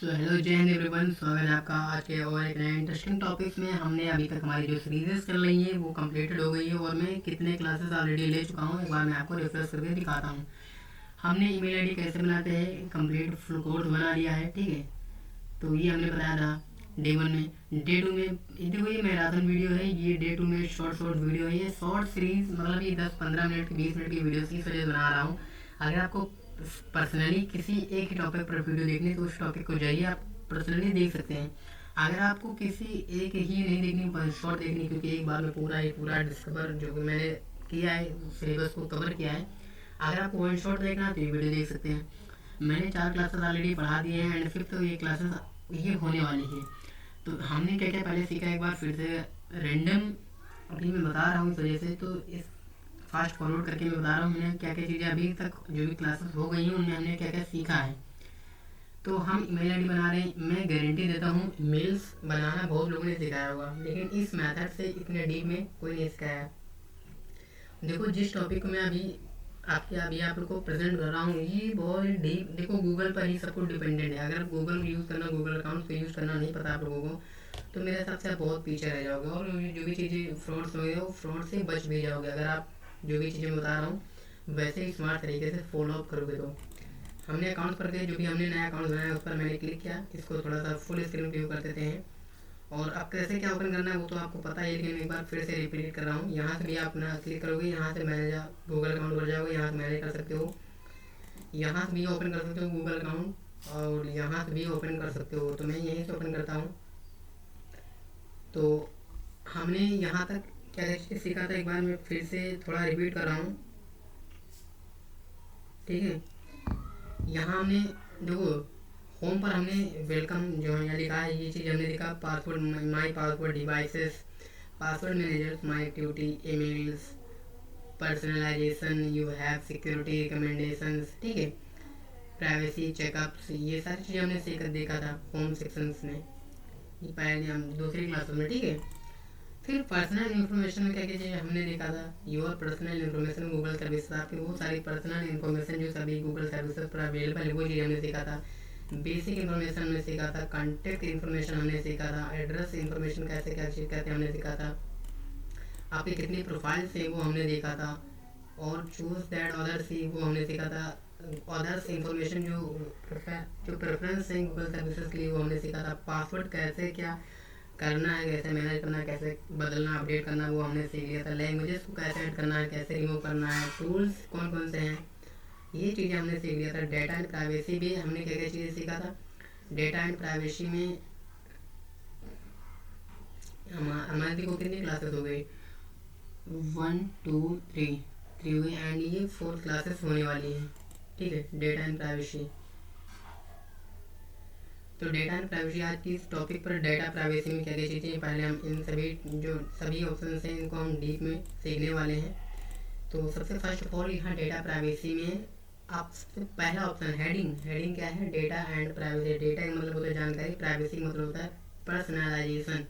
So hello जय Hind everyone, स्वागत है आपका आज के और एक नए इंटरेस्टिंग टॉपिक्स में। हमने अभी तक हमारी जो सीरीज चल रही है वो कंप्लीटेड हो गई है और मैं कितने क्लासेस ऑलरेडी ले चुका हूँ एक बार मैं आपको रिफ्रेश करके दिखाता हूँ। हमने ईमेल आईडी कैसे बनाते हैं कंप्लीट फुल कोर्स बना लिया है, ठीक है। तो ये हमने बताया था डे वन में। डे टू में देखो ये मैराथन वीडियो है, ये डे टू में शॉर्ट शॉर्ट वीडियो है। ये शॉर्ट सीरीज मतलब ये 10-15 मिनट की 20 मिनट की वीडियो इस वजह से बना रहा हूँ। अगर आपको पर्सनली किसी एक ही टॉपिक पर वीडियो देखनी है तो उस टॉपिक को जाइए, आप पर्सनली देख सकते हैं। अगर आपको किसी एक ही नहीं देखनी, शॉर्ट देखनी, क्योंकि एक बार में पूरा डिस्कवर जो कि मैंने किया है सिलेबस को कवर किया है। अगर आपको वन शॉट देखना है तो ये वीडियो देख सकते हैं। मैंने 4 क्लासेस ऑलरेडी पढ़ा दिए हैं एंड फिफ्थ तो ये क्लासेस ये होने वाली है। तो हमने क्या क्या पहले सीखा एक बार फिर से रैंडम अभी मैं बता रहा हूँ इस वजह से। तो इस फास्ट फॉरवर्ड करके मैं बता रहा हूँ हमने क्या क्या चीज़ें अभी तक जो भी क्लासेस हो गई हैं उनमें हमने क्या क्या सीखा है। तो हम ईमेल आईडी बना रहे हैं। मैं गारंटी देता हूँ मेल्स बनाना बहुत लोगों ने सिखाया होगा, लेकिन इस मेथड से इतने डीप में कोई नहीं सिखाया। देखो जिस टॉपिक को मैं अभी आप लोग को प्रेजेंट कर रहा हूँ ये बहुत डीप। देखो गूगल पर ही सब कुछ डिपेंडेंट है। अगर गूगल यूज़ करना, गूगल अकाउंट पे यूज़ करना नहीं पता आप लोगों को तो मेरे हिसाब से आप बहुत पीछे रह जाओगे और जो भी चीज़ें फ्रॉड्स होंगे वो फ्रॉड से बच भी जाओगे अगर आप जो भी चीज़ें बता रहा हूँ वैसे ही स्मार्ट तरीके से फॉलो अप करोगे। तो हमने अकाउंट पर गए, जो भी हमने नया अकाउंट बनाया उस पर मैंने क्लिक किया। इसको थोड़ा सा फुल स्क्रीन व्यू कर देते हैं। और अब कैसे क्या ओपन करना है वो तो आपको पता है, लेकिन एक बार फिर से रिपीट कर रहा हूँ। यहाँ से भी आप अपना क्लिक करोगे, यहाँ से मैनेज गूगल अकाउंट बन जाओगे, यहाँ से मैनेज कर सकते हो। यहाँ से भी ओपन कर सकते हो गूगल अकाउंट और यहाँ से भी ओपन कर सकते हो। तो मैं यहीं से ओपन करता हूँ। तो हमने यहाँ तक क्या क्या सीखा था एक बार मैं फिर से थोड़ा रिपीट कर रहा हूँ, ठीक है। यहाँ हमने देखो होम पर हमने वेलकम जो है यहाँ लिखा है, ये चीज़ हमने लिखा password, my password devices, password manager, my activity, emails, personalisation, you have security recommendations, ठीक है, प्राइवेसी चेकअप्स, ये सारी चीज़ें हमने सीख देखा था होम सेक्शंस में, ये पहले हम दूसरी क्लास में, ठीक है। फिर पर्सनल इन्फॉर्मेशन में क्या क्या चीज़ें हमने देखा था। Your personal information Google service, आपकी वो सारी पर्सनल इन्फॉर्मेशन जो सभी गूगल सर्विसेज पर अवेलेबल है वो चीज़ हमने सीखा था। बेसिक इन्फॉर्मेशन हमने सीखा था, कॉन्टेक्ट इन्फॉर्मेशन हमने सीखा था, एड्रेस इन्फॉर्मेशन कैसे क्या चीज़ कहते हैं हमने सीखा था, आपकी कितनी प्रोफाइल्स है वो हमने देखा था। और चूज दैट अदर्स ही वो हमने सीखा था। अदर्स इंफॉर्मेशन जो प्रेफरेंस है गूगल सर्विसेज के लिए वो हमने सीखा था। पासवर्ड कैसे क्या करना है, कैसे मैनेज करना है, कैसे बदलना अपडेट करना वो हमने सीख लिया था। लैंग्वेजेस को कैसे ऐड करना है, कैसे रिमूव करना है, टूल्स कौन कौन से हैं, ये चीज़ें हमने सीख लिया था। डेटा एंड प्राइवेसी भी हमने क्या क्या चीज़ें सीखा था। डेटा एंड प्राइवेसी में हमारे को कितनी क्लासेस हो गई, 1 2 3 हुई एंड ये 4th क्लासेस होने वाली है, ठीक है। डेटा एंड प्राइवेसी, तो डेटा एंड प्राइवेसी आज की इस टॉपिक पर डेटा प्राइवेसी में क्या क्या चीज़ें पहले हम इन सभी ऑप्शन हैं इनको हम डीप में सीखने वाले हैं। तो सबसे फर्स्ट ऑफ ऑल यहाँ डेटा प्राइवेसी में आप सबसे पहला ऑप्शन हेडिंग क्या है, डेटा एंड प्राइवेसी। डेटा का मतलब होता है जानकारी, प्राइवेसी का मतलब होता है पर्सनलाइजेशन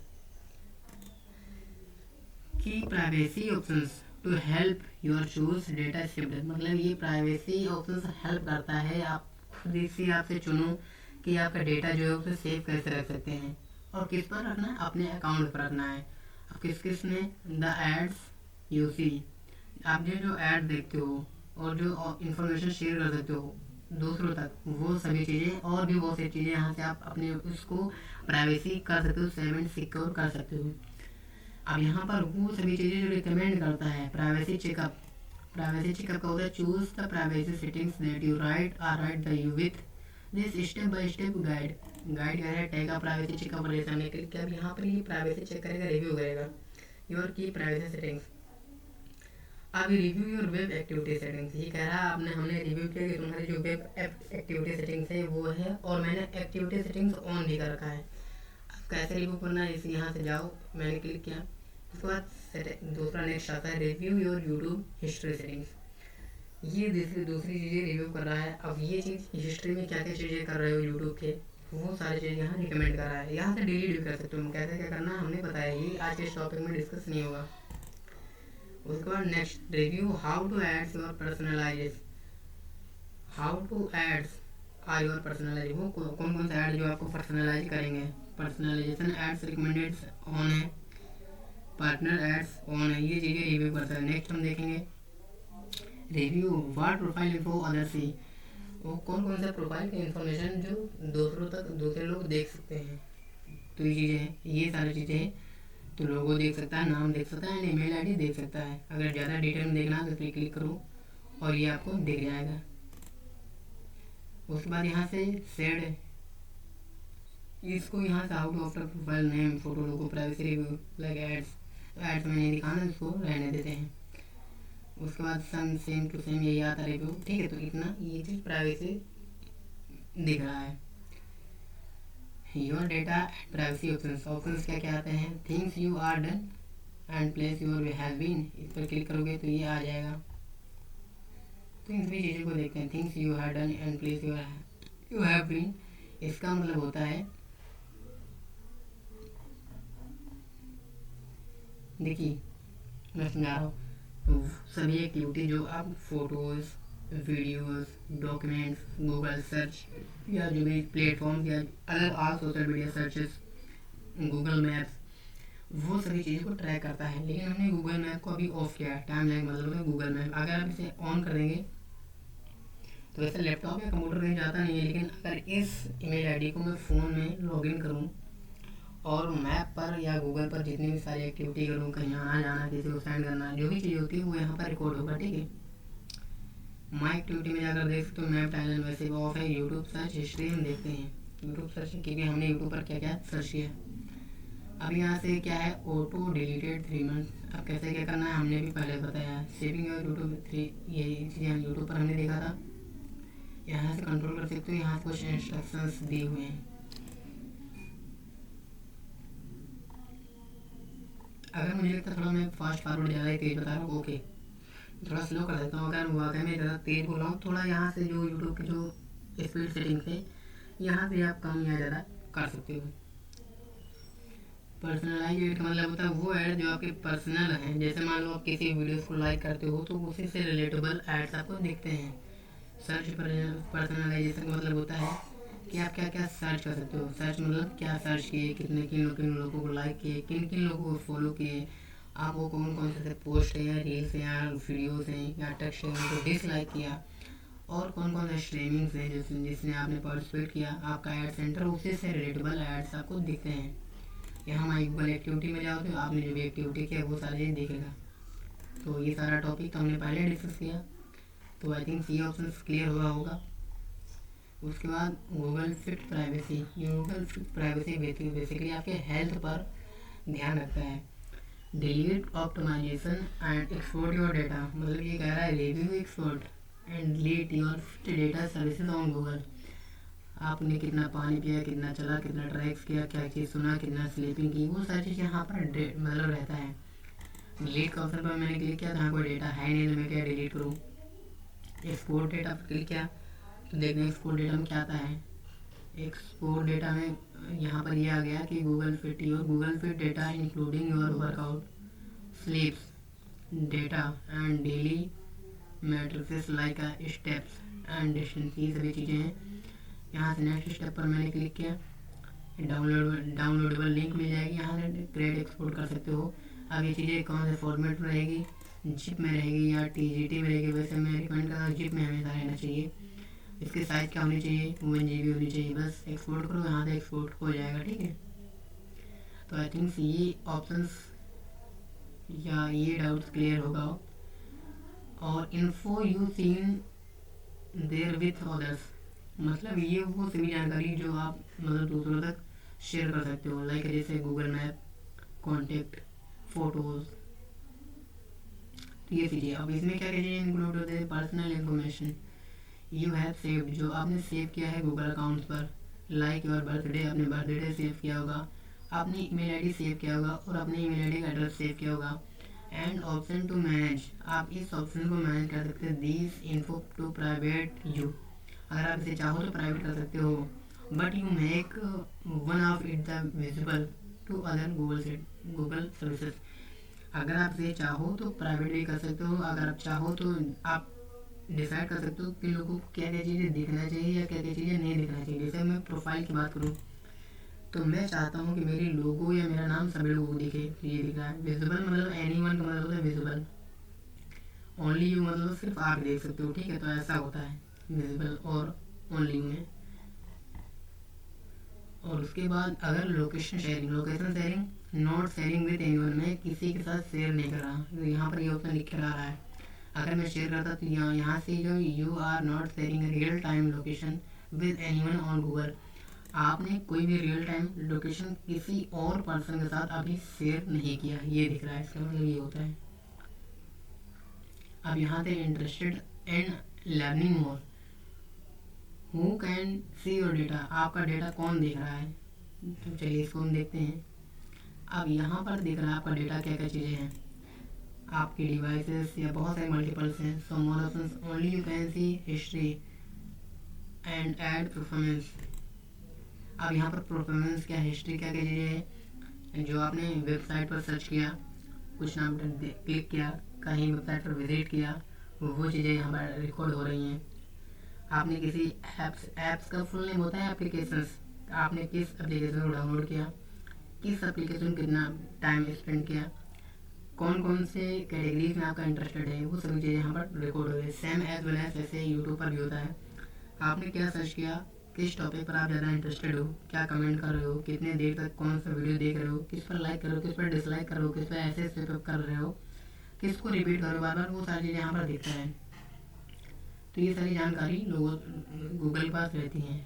की। Privacy options to help your choose data shift, मतलब ये प्राइवेसी ऑप्शंस हेल्प करता है आप खुद से आपसे चुनो कि आपका डेटा जो है उसे सेव कैसे रख सकते हैं और किस पर रखना है, अपने अकाउंट पर रखना है। अब किस में द एड्स यू सी, आप जो ऐड देखते हो और जो इंफॉर्मेशन शेयर कर सकते हो दूसरों तक, वो सभी चीज़ें और भी बहुत सी चीज़ें यहाँ से आप अपने उसको प्राइवेसी कर सकते हो, सेवन सिक्योर कर सकते हो। अब यहाँ पर वो सभी चीज़ें जो रिकमेंड करता है प्राइवेसी चेकअप। प्राइवेसी चेकअप का होता है choose the privacy settings that you right the you with this step by step guide है टैग का प्राइवेसी चेकअप पर हमने क्लिक किया। अब यहाँ पर ये प्राइवेसी चेक करेगा, रिव्यू करेगा योर की प्राइवेसी सेटिंग्स। अब review your web activity settings, ये कह रहा है आपने हमने रिव्यू किया कि तुम्हारी जो वेब एक्टिविटी सेटिंग्स है वो है और मैंने एक्टिविटी सेटिंग्स ऑन भी कर रखा है। अब कैसे रिव्यू करना है, इस यहाँ से जाओ, मैंने क्लिक किया। उसके बाद दूसरा नेक्स्ट आता है review your YouTube history settings, ये दूसरी चीज़ें रिव्यू कर रहा है। अब ये चीज़ हिस्ट्री में क्या क्या चीज़ें कर रहे हो यूट्यूब के वो सारी चीज़ें यहाँ रिकमेंड कर रहा है। यहाँ से डिलीट भी कर सकते हो, कैसे क्या करना हमने बताया, ये आज के इस टॉपिक में डिस्कस नहीं होगा। उसके बाद next review how to ads your personalize, how to ads are your personalize, वो कौन कौन से ऐड जो आपको पर्सनलाइज करेंगे। पर्सनलाइजेशन एड्स रिकमेंडेड ऑन है, पार्टनर एड्स ऑन है, ये चीज़ें रिव्यू करता है। नेक्स्ट हम देखेंगे review what profile info other see, वो कौन कौन सा प्रोफाइल की इन्फॉर्मेशन जो दूसरे लोग देख सकते हैं। तो ये चीज़ें हैं, ये सारी चीज़ें हैं। तो लोगो देख सकता है, नाम देख सकता है, ईमेल आईडी देख सकता है। अगर ज़्यादा डिटेल में देखना है तो क्लिक करो और ये आपको दिख जाएगा। उसके बाद यहाँ से सेड, इसको यहाँ से out of the profile name photo logo privacy review like ads, तो एड्स में नहीं दिखाना, इसको रहने देते हैं। उसके बाद सन सेम टू सेम यही आता रिव्यू, ठीक है। तो इतना ये चीज़ प्राइवेसी दिख रहा है। Your data and privacy options, options क्या क्या आते हैं, things you are done and place your have been, इस पर क्लिक करोगे तो ये आ जाएगा। तो इन सभी चीज़ों को देखते हैं। Things you have done and place you have been, इसका मतलब होता है, देखिए मैं समझा रहा हूँ, तो सभी एक्टिविटी जो आप photos, videos, documents, Google search या जो भी प्लेटफॉर्म या other all social media searches, Google maps, वो सभी चीज़ों को ट्रैक करता है। लेकिन हमने गूगल मैप को अभी ऑफ किया है, टाइम लाइन मतलब है गूगल मैप। अगर आप इसे ऑन कर देंगे तो वैसे लैपटॉप या कंप्यूटर कहीं जाता नहीं है, लेकिन अगर इस ईमेल आईडी को मैं फ़ोन में लॉगिन करूँ और मैप पर या गूगल पर जितनी भी सारी एक्टिविटी करूँ, कहीं आना जाना, किसी को सेंड करना, जो भी चीज़ होती है वो यहाँ पर रिकॉर्ड होगा, ठीक है। माई एक्टिविटी में जाकर देख सकते हो, मैप टाइमलाइन वैसे ऑफ है। यूट्यूब सर्च हिस्ट्री हम देखते हैं, यूट्यूब सर्च क्योंकि हमने यूट्यूब पर क्या क्या सर्च किया। अब यहाँ से क्या है, ऑटो डिलीटेड 3 मंथ। अब कैसे क्या करना है हमने भी पहले बताया। सेविंग योर यूट्यूब 3, ये चीज़ें हम यूट्यूब पर हमने देखा था। यहाँ से कंट्रोल कर सकते हो, यहाँ से कुछ इंस्ट्रक्शंस दिए हुए हैं। अगर मुझे लगता है थोड़ा मैं फास्ट फॉरवर्ड ज़्यादा ही तेज़ बता रहा हूँ, ओके, थोड़ा स्लो कर देता हूँ। अगर वाकई में ज़्यादा तेज़ बोल रहा हूँ, थोड़ा यहाँ से जो यूट्यूब की जो स्पीड सेटिंग्स है, यहाँ से आप कम या ज़्यादा कर सकते हो। पर्सनलाइज एड का मतलब होता है वो ऐड जो आपके पर्सनल हैं। जैसे मान लो आप किसी वीडियोस को लाइक करते हो तो उसी से रिलेटेबल एड्स आपको दिखते हैं। सर्च पर पर्सनलाइजेशन का मतलब होता है कि आप क्या क्या सर्च कर सकते हो। सर्च मतलब क्या सर्च किए, कितने किन लोगों को लाइक किए, किन किन लोगों को फॉलो किए, आपको कौन कौन से पोस्ट हैं या रील्स हैं या वीडियोज़ हैं या टेक्स्ट हैं उनको डिसलाइक किया, और कौन कौन से स्ट्रीमिंग्स हैं जिसने आपने पार्टिसिपेट किया, आपका एड सेंटर, उसी से रिलेटेबल एड्स आपको दिखते हैं। यहाँ हमारी गूगल एक्टिविटी में जाओ तो आपने जो भी एक्टिविटी किया वो सारी देखेगा। तो ये सारा टॉपिक तो हमने पहले डिस्कस किया, तो आई थिंक ये ऑप्शन क्लियर हुआ होगा। उसके बाद Google fit privacy, Google fit privacy basically आपके हेल्थ पर ध्यान रखता है। Delete optimisation and export your data, मतलब ये कह रहा है review export and delete your fit data services on Google. आपने कितना पानी पिया, कितना चला, कितना ट्रैक्स किया, क्या चीज़ सुना, कितना स्लीपिंग की, वो सारी चीज़ यहाँ पर मतलब रहता है। डिलीट का ऑप्शन पर मैंने क्लिक किया, यहाँ कोई डेटा है नहीं तो मैं क्या डिलीट करूँ। एक्सपोर्ट डेटा पर क्लिक किया तो देखने एक्सपोर्ट डेटा में क्या आता है। एक्सपोर्ट डेटा में यहाँ पर ये आ गया कि Google fit data including your workout, स्लीप्स data and daily matrix like steps and distance, ये सभी चीज़ें हैं। यहाँ से नेक्स्ट स्टेप पर मैंने क्लिक किया, डाउनलोडेबल लिंक मिल जाएगी, यहाँ से क्रेड एक्सपोर्ट कर सकते हो। अब ये चीज़ें कौन से फॉर्मेट में रहेगी, जिप में रहेगी या टीजीटी में रहेगी। वैसे मैं रिकमेंड करता हूँ जिप में हमेशा रहना चाहिए। इसकी साइज़ क्या होनी चाहिए, 1 GB होनी चाहिए। बस एक्सपोर्ट करो, यहाँ से एक्सपोर्ट हो जाएगा, ठीक है। तो आई थिंक ये ऑप्शंस या ये डाउट्स क्लियर होगा। और info you seen there with others, मतलब ये वो सभी जानकारी जो आप मतलब दूसरों तक शेयर कर सकते हो, लाइक जैसे गूगल मैप, कॉन्टेक्ट, फोटोज़, तो ये चीज़ें। अब इसमें क्या क्या चीज़ें इंक्लूड होते हैं, personal information you have saved, जो आपने सेव किया है गूगल अकाउंट पर, लाइक योर बर्थडे, आपने बर्थडे सेव किया होगा, आपने ईमेल आईडी सेव किया होगा और अपने ईमेल आईडी का एड्रेस सेव किया होगा। एंड ऑप्शन टू मैनेज, आप इस ऑप्शन को मैनेज कर सकते हैं। This info to private you, अगर आप इसे चाहो तो प्राइवेट कर सकते हो, but you make one of it the visible to other Google services. अगर आप इसे चाहो तो प्राइवेट भी कर सकते हो, अगर आप चाहो तो आप डिसाइड कर सकते हो कि लोगों को क्या क्या चीज़ें देखना चाहिए या क्या क्या चीज़ें नहीं देखना चाहिए। जैसे मैं प्रोफाइल की बात करूँ तो मैं चाहता हूँ कि मेरी लोगो या मेरा नाम सभी लोगों को दिखे। तो ये दिख रहा है विजिबल, मतलब एनी वन का मतलब होता है विजिबल, ओनली यू मतलब सिर्फ आप देख सकते हो, ठीक है। तो ऐसा होता है विजिबल और ओनली यू में। और उसके बाद अगर location sharing not sharing with anyone, मैं किसी के साथ शेयर नहीं कर रहा, तो यहाँ पर ये ऑप्शन लिख कर आ रहा है। अगर मैं शेयर करता तो यहाँ से जो you are not sharing real time location with anyone on Google, आपने कोई भी रियल टाइम लोकेशन किसी और पर्सन के साथ अभी शेयर नहीं किया, ये दिख रहा है। इसका मतलब ये होता है। अब यहाँ से interested in learning more, who can see your data, आपका डेटा कौन देख रहा है। तो चलिए इसको हम देखते हैं। अब यहाँ पर दिख रहा है आपका डेटा क्या क्या चीज़ें हैं, आपके डिवाइसेस या बहुत सारे मल्टीपल्स हैं। So more options, only you can see history and ad performance. अब यहाँ पर परफॉर्मेंस क्या, हिस्ट्री क्या क्या चीज़ें हैं, जो आपने वेबसाइट पर सर्च किया, कुछ नाम पर क्लिक किया, कहीं वेबसाइट पर विजिट किया, वो चीज़ें यहाँ पर रिकॉर्ड हो रही हैं। आपने किसी ऐप्स का फुल नेम होता है एप्लीकेशंस, आपने किस एप्लीकेशन को डाउनलोड किया, किस एप्लीकेशन में कितना टाइम स्पेंड किया, कौन कौन से कैटेगरीज में आपका इंटरेस्टेड है, वो सभी चीज़ें यहाँ पर रिकॉर्ड हो गई। सेम एज वेल एज जैसे यूट्यूब पर भी होता है, आपने क्या सर्च किया, किस टॉपिक पर आप ज़्यादा इंटरेस्टेड हो, क्या कमेंट कर रहे हो, कितने देर तक कौन सा वीडियो देख रहे हो, किस पर लाइक कर रहे हो, किस पर डिसलाइक कर रहे हो, किस पर ऐसे स्विप कर रहे हो, किसको रिपीट कर रहे हो बार बार, वो सारी चीज़ें यहाँ पर दिखता है। तो ये सारी जानकारी लोगों गूगल के पास रहती हैं।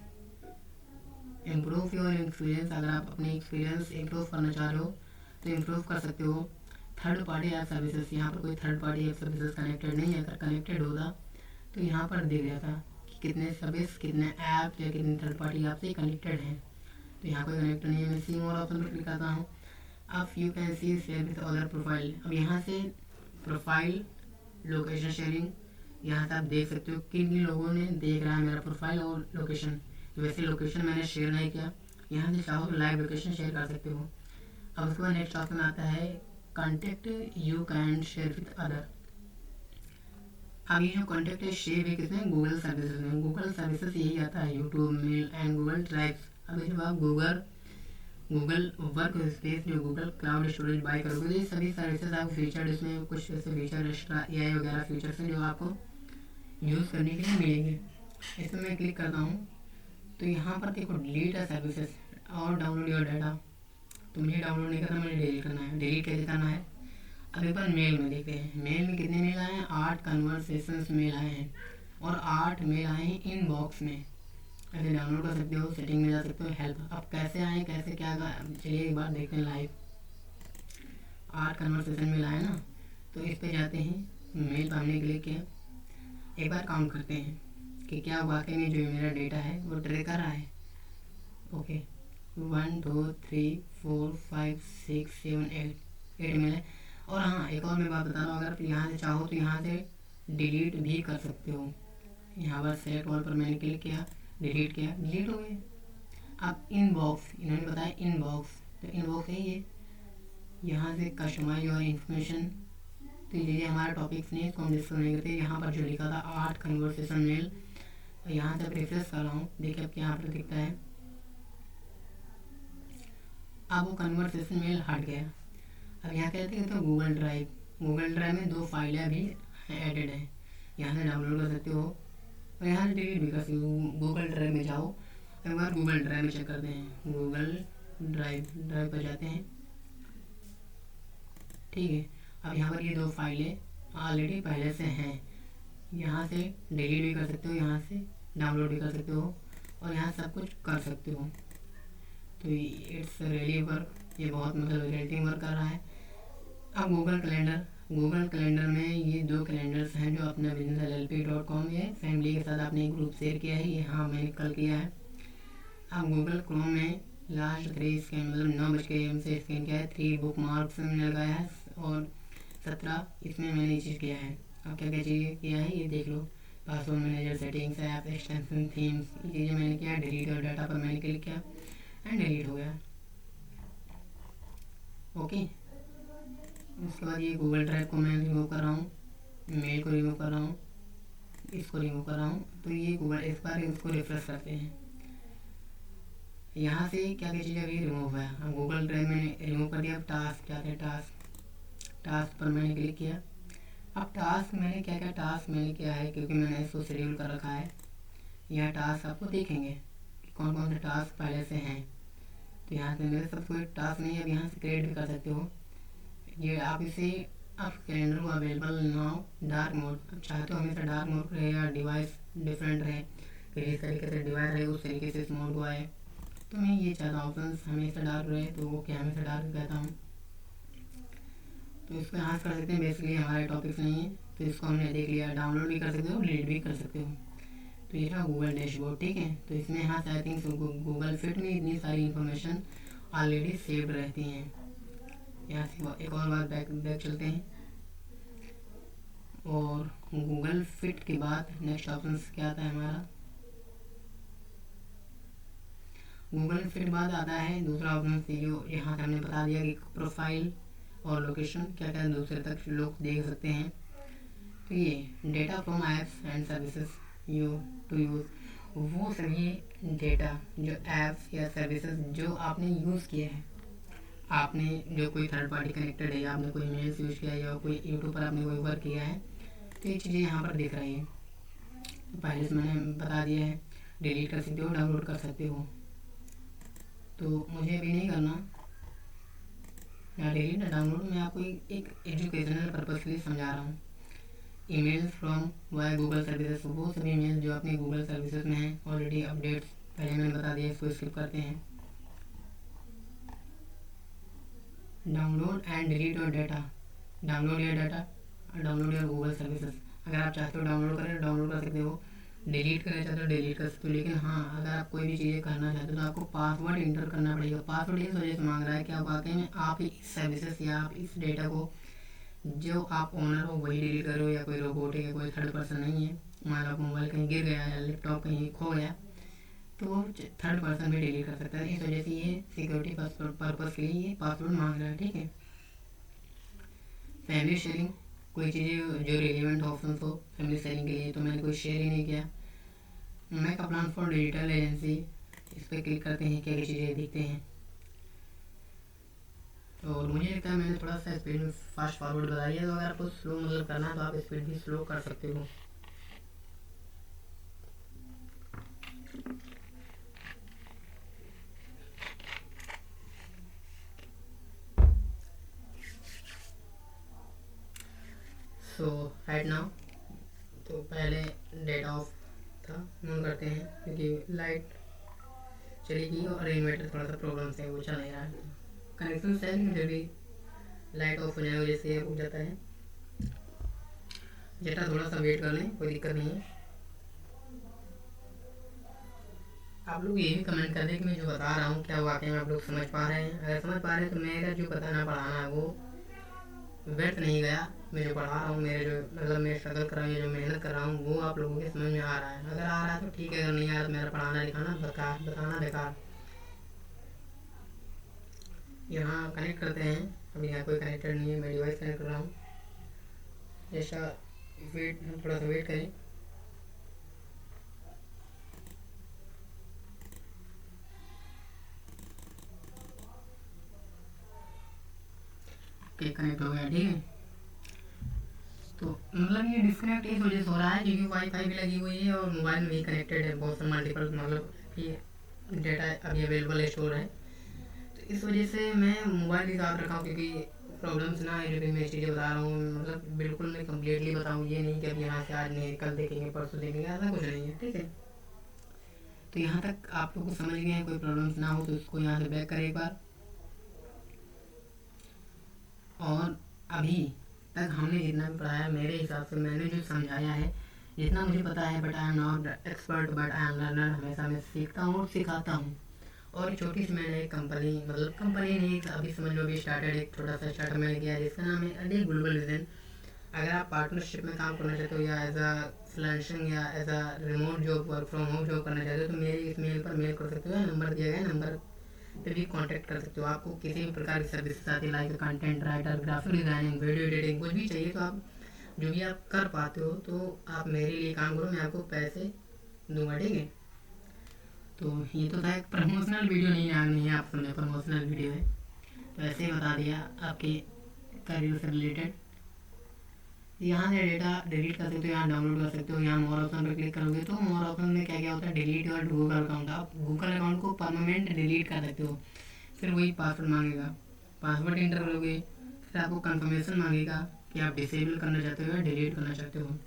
इम्प्रूव योर एक्सपीरियंस, अगर आप अपने एक्सपीरियंस इम्प्रूव करना चाह रहे हो तो इम्प्रूव कर सकते हो। थर्ड पार्टी ऐप सर्विसेज, यहाँ पर कोई third party app services connected नहीं है। अगर कनेक्टेड होता तो यहाँ पर दिख जाता कि कितने सर्विस, कितने ऐप या कितने थर्ड पार्टी ऐप से कनेक्टेड हैं। तो यहाँ कोई कनेक्टेड नहीं है। मैं सी मोर ऑप्शन पर क्लिक करता हूँ। अब you can C share with other profile, अब यहाँ से प्रोफाइल लोकेशन शेयरिंग, यहाँ से आप देख सकते हो किन किन लोगों ने देख रहा है मेरा प्रोफाइल और लोकेशन। वैसे लोकेशन मैंने शेयर नहीं किया, यहाँ से चाहो तो लाइव लोकेशन शेयर कर सकते हो। अब उसके बाद नेक्स्ट ऑप्शन आता है contact you can share with other. अब ये जो कॉन्टेक्ट है शेयर है किसमें, गूगल सर्विसेज में। गूगल सर्विसेज यही आता है YouTube, male and Google drives. अब जब आप गूगल वर्क स्पेस जो गूगल क्लाउड स्टोरेज बाय करोगे तो ये सभी सर्विसेज आपको फीचर, इसमें कुछ ऐसे फीचर एक्स्ट्रा एआई वगैरह फीचर्स हैं जो आपको यूज़ करने के लिए मिलेंगे। इसमें मैं क्लिक करता हूँ तो यहाँ पर देखो डिलीट है सर्विसेज और डाउनलोड योर डाटा। तो मुझे डाउनलोड नहीं करना, मुझे डिलीट करना है। डिलीट कैसे करना है, अब एक बार मेल में देखते हैं। मेल में कितने मेल आए हैं, 8 कन्वर्सेशंस मेल आए हैं और 8 मेल आए हैं इनबॉक्स में। ऐसे डाउनलोड कर सकते हो, सेटिंग में जा सकते हो, हेल्प। अब कैसे आए, कैसे क्या, चलिए एक बार देखते हैं लाइव। 8 कन्वर्सेशन मेल आए ना, तो इस पे जाते हैं, मेल पर हमने क्लिक किया। एक बार काउंट करते हैं कि क्या वाकई में जो मेरा डेटा है वो ट्रैक कर रहा है। ओके 1 2 3 4 5 6 7 8 मेल है। और हाँ एक और मैं बात बता रहा हूँ, अगर यहाँ से चाहो तो यहाँ से डिलीट भी कर सकते हो। यहाँ पर सेलेक्ट ऑल पर मैंने क्लिक किया, डिलीट किया, डिलीट हो गए। अब इनबॉक्स, इन्होंने बताया इनबॉक्स, तो इनबॉक्स है ये। यहाँ से कस्टमाइज और इन्फॉर्मेशन, तो ये हमारा टॉपिक्स नहीं है, इसको हम डिस्कस नहीं करते। यहाँ पर जो लिखा था 8 कन्वर्सेशन मेल, यहाँ से रिफ्रेश कर रहा हूँ, देखिए अब यहाँ पर दिखता है। अब वो कन्वर्सेशन मेल हट गया। अब यहाँ कहते हैं तो गूगल ड्राइव में 2 फाइलें अभी एडेड हैं, यहाँ से डाउनलोड कर सकते हो और यहाँ से डिलीट भी कर सकते हो। गूगल ड्राइव में जाओ, एक बार गूगल ड्राइव में चेक करते हैं। गूगल ड्राइव पर जाते हैं, ठीक है। अब यहाँ पर ये 2 फाइलें ऑलरेडी पहले से हैं, यहाँ से डिलीट भी कर सकते हो, यहाँ से डाउनलोड भी कर सकते हो और यहाँ सब कुछ कर सकते हो। तो इट्स रियली वर्क, ये बहुत मतलब रेटिंग वर्क कर रहा है। अब गूगल कैलेंडर में ये 2 कैलेंडर्स हैं जो अपना business.llp.com ये फैमिली के साथ आपने एक ग्रुप शेयर किया है, ये हाँ मैंने कल किया है। अब गूगल क्रोम में लास्ट 3 स्कैन मतलब 9 से स्कैन किया है, 3 बुक मार्क्स मैंने लगाया है और 17 इसमें मैंने ये चीज़ किया है। अब क्या क्या चीज़ किया है ये देख लो, password manager, settings, app extension, themes, ये चीज़ें मैंने किया। डिलीट और डाटा पर मैंने क्लिक किया एंड डिलीट हो गया। ओके उसके बाद ये गूगल ड्राइव को मैं रिमूव कर रहा हूँ, मेल को रिमूव कर रहा हूँ, इसको रिमूव कर रहा हूँ। तो ये गूगल, इस बार इसको रिफ्रेश करते हैं। यहाँ से क्या क्या चीज़ें अभी रिमूव है, हम गूगल ड्राइव में रिमूव कर दिया। अब टास्क क्या है, टास्क पर मैंने क्लिक किया। अब टास्क मैंने क्या क्या टास्क मैंने किया है, क्योंकि मैंने इसको शेड्यूल कर रखा है। यह टास्क आपको देखेंगे कि कौन कौन से टास्क पहले से हैं। तो यहाँ से मेरे सब कोई टास्क नहीं है, अब यहाँ से क्रिएट भी कर सकते हो। ये आप इसे, आप कैलेंडर को अवेलेबल नाउ डार्क मोड, अब चाहते हो हमेशा डार्क मोड रहे या डिवाइस डिफरेंट रहे, फिर इस तरीके से डिवाइस रहे उस तरीके से इस मोड को आए। तो मैं ये चाहता हूँ ऑप्शन हमेशा डार्क रहे, तो वो क्या हमेशा डार्क कहता हूँ। तो इसको यहाँ से कर सकते हैं, बेसिकली हमारे टॉपिक्स नहीं है। तो इसको हमने देख लिया, डाउनलोड भी कर सकते हो, डिलीट भी कर सकते हो। तो ये रहा गूगल डैशबोर्ड, ठीक है। तो इसमें यहाँ से आई थिंक गूगल फिट में इतनी सारी इन्फॉर्मेशन ऑलरेडी सेव्ड रहती हैं। यहाँ से एक और बार बैक चलते हैं, और गूगल फिट के बाद नेक्स्ट ऑप्शन क्या आता है हमारा, गूगल फिट बाद आता है दूसरा ऑप्शन जो यहाँ से हमने बता दिया कि प्रोफाइल और लोकेशन क्या क्या दूसरे तक लोग देख सकते हैं। तो ये data from apps and services you to use, वो सभी डेटा जो एप्स या सर्विसेज जो आपने यूज़ किया है, आपने जो कोई थर्ड पार्टी कनेक्टेड है, या आपने कोई मेल्स यूज़ किया है, या कोई यूट्यूब पर आपने कोई वर्क किया है, तो ये चीज़ें यहाँ पर दिख रही हैं। तो पहले से मैंने बता दिया है, डिलीट कर सकते हो, डाउनलोड कर सकते हो। तो मुझे अभी नहीं करना या डिलीट या डाउनलोड, मैं आपको एक एजुकेशनल पर्पज़ के लिए समझा रहा हूँ। Emails from why Google services, वो सभी ईमेल जो अपने गूगल सर्विसेज में हैं ऑलरेडी अपडेट्स पहले मैंने बता दिया, इसको स्किप करते हैं। Download and delete your data, download your data, download your Google services. अगर आप चाहते हो डाउनलोड करें, डाउनलोड कर सकते हो, डिलीट करना चाहते हो डिलीट कर सकते हो। लेकिन हाँ, अगर आप कोई भी चीज़ें करना चाहते हो तो आपको पासवर्ड इंटर करना पड़ेगा। पासवर्ड इस वजह से मांग रहा है कि आप वाकई में आप इस सर्विसेज या आप इस डेटा को, जो आप ओनर हो वही डिलीट कर रहे हो, या कोई रोबोटिक है, कोई थर्ड पर्सन नहीं है। मान लो मोबाइल कहीं गिर गया या लैपटॉप कहीं खो गया, तो वो थर्ड पर्सन भी डिलीट कर सकता है। इस वजह से ये सिक्योरिटी पर्पज़ के लिए ये पासवर्ड मांग रहा है, ठीक है। फैमिली शेयरिंग, कोई चीज़ें जो रिलेवेंट ऑप्शन हो फैमिली शेयरिंग के लिए, तो मैंने कोई शेयर ही नहीं किया। Make a plan for digital agency, इस पर क्लिक करते हैं, क्या क्या चीज़ें दिखते हैं। और मुझे लगता है मैंने थोड़ा सा स्पीड में फास्ट फॉरवर्ड बताई है, तो अगर आपको स्लो मतलब करना है तो आप स्पीड भी स्लो कर सकते हो। सो राइट नाउ, तो पहले डेट ऑफ था, ऑन करते हैं क्योंकि लाइट चली गई और इन्वर्टर थोड़ा सा प्रॉब्लम से वो चल नहीं रहा है। कनेक्शन से फिर भी लाइट ऑफ हो जाए वजह से रुक जाता है। जेटा थोड़ा सा वेट कर लें, कोई दिक्कत नहीं है। आप लोग ये भी कमेंट कर दें कि मैं जो बता रहा हूँ क्या वाकई में आप लोग समझ पा रहे हैं। अगर समझ पा रहे हैं तो मेरा जो बताना पढ़ाना है वो व्यर्थ नहीं गया। मैं जो पढ़ा रहा हूँ, मेरे जो मतलब मैं स्ट्रगल कर रहा हूँ, जो मेहनत कर रहा हूँ, वो आप लोगों के समझ में आ रहा है। अगर आ रहा है तो ठीक है, अगर नहीं आ रहा तो मेरा पढ़ाना लिखाना बेकार, बताना बेकार। यहाँ कनेक्ट करते हैं, अभी यहाँ कोई कनेक्टेड नहीं है, मैं डिवाइस कनेक्ट कर रहा हूँ। जैसा वेट, थोड़ा सा वेट करें। ओके, कनेक्ट हो गया, ठीक है। तो मतलब ये डिस्कनेक्ट इस वजह से हो रहा है क्योंकि वाईफाई भी लगी हुई है और मोबाइल में भी कनेक्टेड है, बहुत सारे मल्टीपल मतलब कि डेटा अभी अवेलेबल स्टोर है। तो इस वजह से मैं मोबाइल ही साथ रखा हूँ, क्योंकि प्रॉब्लम्स ना है। जो भी मैं चीज़ें बता रहा हूँ मतलब बिल्कुल मैं कम्प्लीटली बताऊँ, ये नहीं कि अभी यहाँ से आज नहीं कल देखेंगे परसों देखेंगे, ऐसा कुछ नहीं है, ठीक है। तो यहाँ तक आप लोग को समझ गए हैं, कोई प्रॉब्लम्स ना हो तो इसको यहाँ से बैक करें एक बार। और अभी तक हमने जितना भी पढ़ाया, मेरे हिसाब से मैंने जो समझाया है, जितना मुझे पता है, but I am not expert but I am learner. हमेशा मैं सीखता हूँ और सिखाता हूँ। और छोटी सी मैंने एक कंपनी, मतलब कंपनी नहीं, अभी समझ लो, अभी स्टार्टेड एक छोटा सा स्टार्टअप मैंने किया जिसका नाम है अडे ग्लोबल विजन। अगर आप पार्टनरशिप में काम करना चाहते हो या एज अ फ्रीलांसिंग या as a remote job, work from home job करना चाहते हो, तो मेरे इस मेल पर मेल कर सकते हो, नंबर दिया गया, नंबर पे भी कांटेक्ट कर सकते हो। आपको किसी भी प्रकार की सर्विस आती है, like content writer, graphic designing, video editing, कुछ भी चाहिए तो आप जो भी आप कर पाते हो तो आप मेरे लिए काम करो, मैं आपको पैसे दूंगा, ठीक है। तो ये तो था एक प्रमोशनल वीडियो, नहीं है आप सुने, प्रमोशनल वीडियो है, तो ऐसे ही बता दिया आपके करियर से रिलेटेड। यहाँ से डेटा डिलीट कर सकते हो, यहाँ डाउनलोड कर सकते हो। यहाँ मोर ऑप्शन पर क्लिक करोगे तो मोर ऑप्शन में क्या क्या होता है, डिलीट योर गूगल अकाउंट, आप गूगल अकाउंट को परमानेंट डिलीट कर सकते हो। फिर वही पासवर्ड मांगेगा, पासवर्ड इंटर करोगे, फिर आपको कंफर्मेशन मांगेगा कि आप डिसेबल करना चाहते हो या डिलीट करना चाहते हो।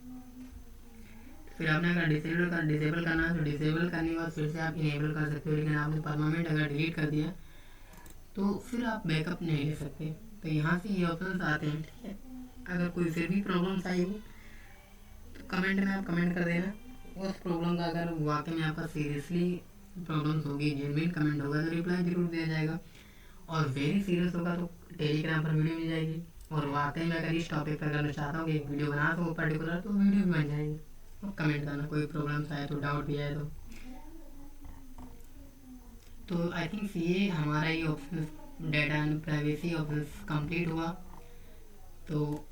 फिर आपने अगर डिसेबल करना है तो डिसेबल करने के बाद फिर से आप इनेबल कर सकते हो, लेकिन आपने परमानेंट अगर डिलीट कर दिया तो फिर आप बैकअप नहीं ले सकते। तो यहाँ से ये ऑप्शन आते हैं, ठीक है। अगर कोई फिर भी प्रॉब्लम्स आई हो तो कमेंट में आप कमेंट कर देना उस प्रॉब्लम का। अगर वाकई में आपका सीरियसली प्रॉब्लम्स होगी, जेन्युइन कमेंट होगा तो रिप्लाई जरूर दिया जाएगा, और वेरी सीरियस होगा तो टेलीग्राम पर वीडियो मिल जाएगी। और वाकई में अगर इस टॉपिक पर करना चाहता हूँ कि एक वीडियो बना तो पर्टिकुलर, तो वीडियो भी बन जाएगी। और कमेंट करना कोई प्रॉब्लम्स आए तो, डाउट भी आए तो आई थिंक ये हमारा ये option data and privacy option complete हुआ। तो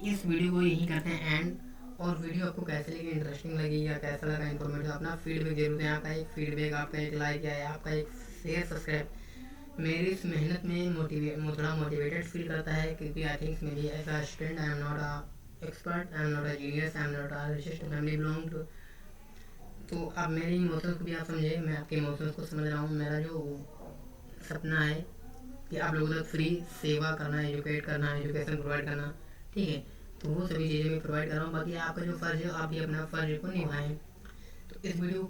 इस वीडियो को यही करते हैं एंड। और वीडियो आपको कैसे लगी, इंटरेस्टिंग लगी या कैसा लगा इन्फॉर्मेटिव, अपना फीडबैक जरूर दें। आपका एक फीडबैक, आपका एक लाइक या आपका एक शेयर सब्सक्राइब मेरी इस मेहनत में थोड़ा मोटिवेटेड फील करता है, क्योंकि आई थिंक मेरी as a student I am not a expert, I am not a genius, I am not a richest family belong to. तो अब मेरे इमोशंस को भी आप समझे, मैं आपके इमोशंस को समझ रहा हूँ। मेरा जो सपना है कि आप लोगों तक फ्री सेवा करना, एजुकेट करना, एजुकेशन प्रोवाइड करना, ठीक है। तो वो सभी चीज़ें मैं प्रोवाइड कर रहा हूँ। बाकी आपका जो फ़र्ज़ है आप भी अपना फ़र्ज़ को निभाएं। तो इस वीडियो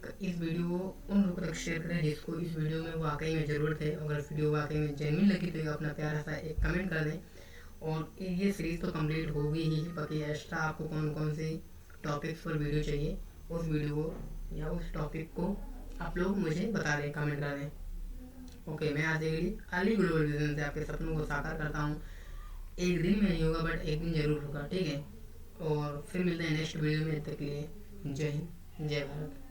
को उन लोगों तक शेयर करें जिसको इस वीडियो में वाकई में ज़रूरत है। अगर वीडियो वाकई में जेन्युइन लगी तो अपना प्यारा सा एक कमेंट कर दें। और ये सीरीज़ तो कंप्लीट होगी ही, बाकी एक्स्ट्रा आपको कौन कौन से टॉपिक्स पर वीडियो चाहिए, उस वीडियो को या उस टॉपिक को आप लोग मुझे बता दें, कमेंट कर दें। ओके, मैं आज अली ग्लोबल विजन से आपके सपनों को साकार करता हूँ। एक दिन में नहीं होगा बट एक दिन जरूर होगा, ठीक है। और फिर मिलते हैं नेक्स्ट वीडियो में, तब तक के लिए जय हिंद, जय भारत।